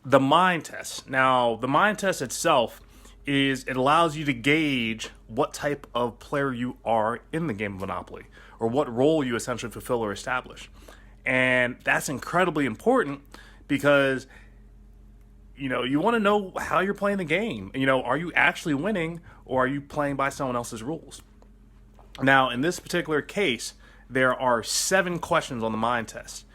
the mind test. Now, the mind test itself it allows you to gauge what type of player you are in the game of Monopoly, or what role you essentially fulfill or establish. And that's incredibly important because you want to know how you're playing the game. Are you actually winning, or are you playing by someone else's rules? Now, in this particular case, there are 7 questions on the mind test.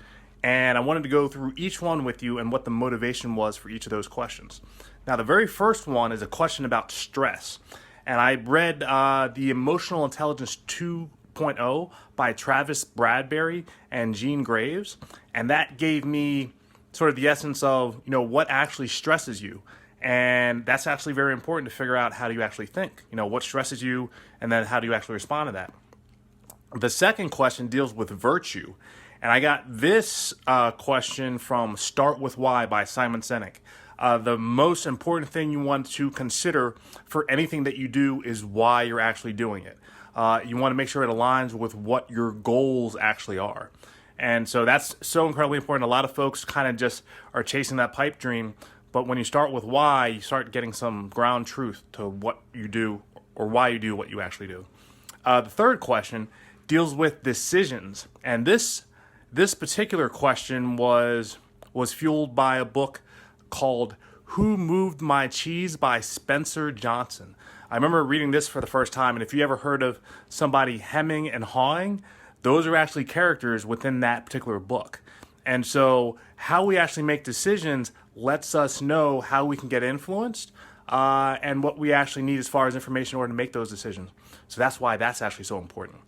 And I wanted to go through each one with you and what the motivation was for each of those questions. Now, the very first one is a question about stress. And I read the Emotional Intelligence 2.0 by Travis Bradberry and Gene Graves. And that gave me sort of the essence of, what actually stresses you. And that's actually very important to figure out how do you actually think. What stresses you, and then how do you actually respond to that. The second question deals with virtue. And I got this question from Start With Why by Simon Sinek. The most important thing you want to consider for anything that you do is why you're actually doing it. You want to make sure it aligns with what your goals actually are. And so that's so incredibly important. A lot of folks kind of just are chasing that pipe dream. But when you start with why, you start getting some ground truth to what you do, or why you do what you actually do. The third question deals with decisions. And this particular question was fueled by a book called Who Moved My Cheese by Spencer Johnson. I remember reading this for the first time, and if you ever heard of somebody hemming and hawing, those are actually characters within that particular book. And so how we actually make decisions lets us know how we can get influenced and what we actually need as far as information in order to make those decisions. So that's why that's actually so important.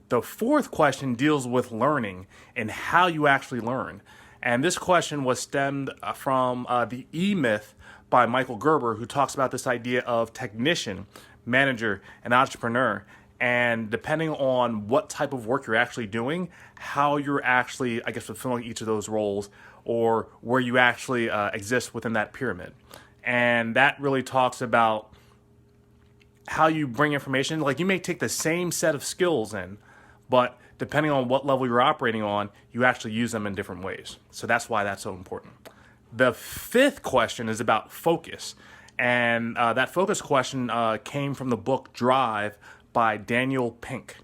The fourth question deals with learning and how you actually learn. And this question was stemmed from the E-Myth by Michael Gerber, who talks about this idea of technician, manager, and entrepreneur. And depending on what type of work you're actually doing, how you're actually, fulfilling each of those roles, or where you actually exist within that pyramid. And that really talks about how you bring information. Like, you may take the same set of skills in, but depending on what level you're operating on, you actually use them in different ways. So that's why that's so important. The fifth question is about focus. And that focus question came from the book Drive by Daniel Pink.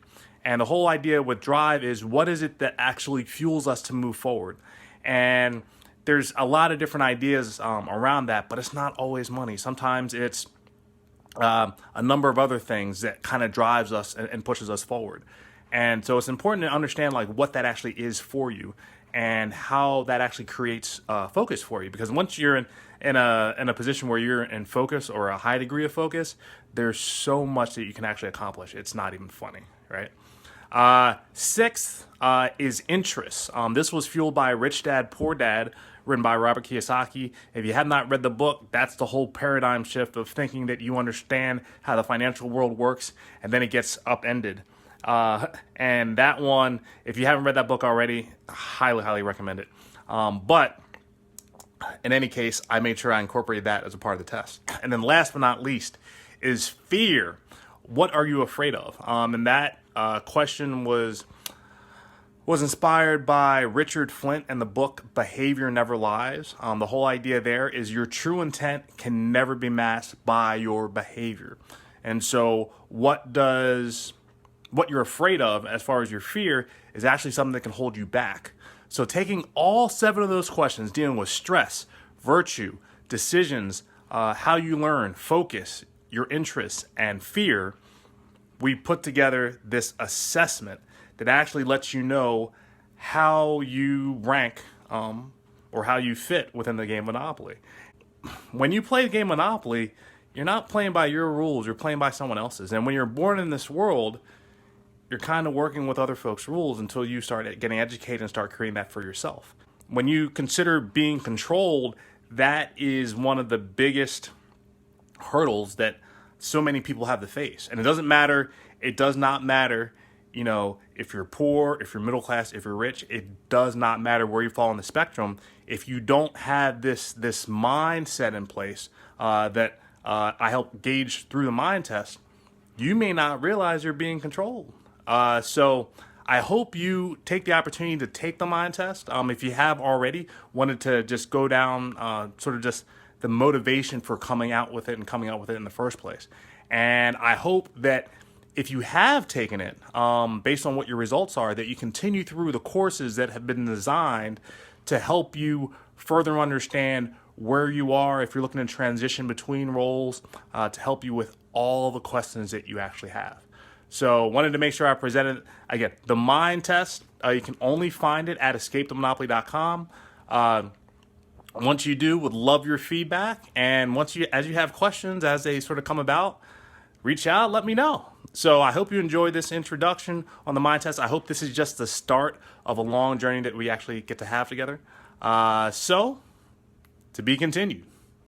And the whole idea with drive is, what is it that actually fuels us to move forward? And there's a lot of different ideas around that, but it's not always money. Sometimes it's a number of other things that kind of drives us and pushes us forward. And so it's important to understand what that actually is for you and how that actually creates focus for you. Because once you're in a position where you're in focus, or a high degree of focus, there's so much that you can actually accomplish. It's not even funny, right? Sixth is interest. This was fueled by Rich Dad, Poor Dad, written by Robert Kiyosaki. If you have not read the book, that's the whole paradigm shift of thinking that you understand how the financial world works, and then it gets upended. And that one, if you haven't read that book already, highly, highly recommend it. But in any case, I made sure I incorporated that as a part of the test. And then last but not least is fear. What are you afraid of? And that question was inspired by Richard Flint and the book Behavior Never Lies. The whole idea there is your true intent can never be masked by your behavior. And so what you're afraid of as far as your fear is actually something that can hold you back. So taking all 7 of those questions, dealing with stress, virtue, decisions, how you learn, focus, your interests, and fear, we put together this assessment that actually lets you know how you rank or how you fit within the game Monopoly. When you play the game Monopoly, you're not playing by your rules, you're playing by someone else's. And when you're born in this world, you're kind of working with other folks' rules until you start getting educated and start creating that for yourself. When you consider being controlled, that is one of the biggest hurdles that so many people have to face. And it does not matter, if you're poor, if you're middle class, if you're rich, it does not matter where you fall on the spectrum. If you don't have this mindset in place that I help gauge through the mind test, you may not realize you're being controlled. So I hope you take the opportunity to take the mind test. If you have already wanted to just go down sort of just the motivation for coming out with it and coming out with it in the first place. And I hope that if you have taken it, based on what your results are, that you continue through the courses that have been designed to help you further understand where you are if you're looking to transition between roles, to help you with all the questions that you actually have. So wanted to make sure I presented, again, the mind test. You can only find it at escapethemonopoly.com. Once you do, would love your feedback. And as you have questions, as they sort of come about, reach out, let me know. So I hope you enjoyed this introduction on the mind test. I hope this is just the start of a long journey that we actually get to have together. So, to be continued.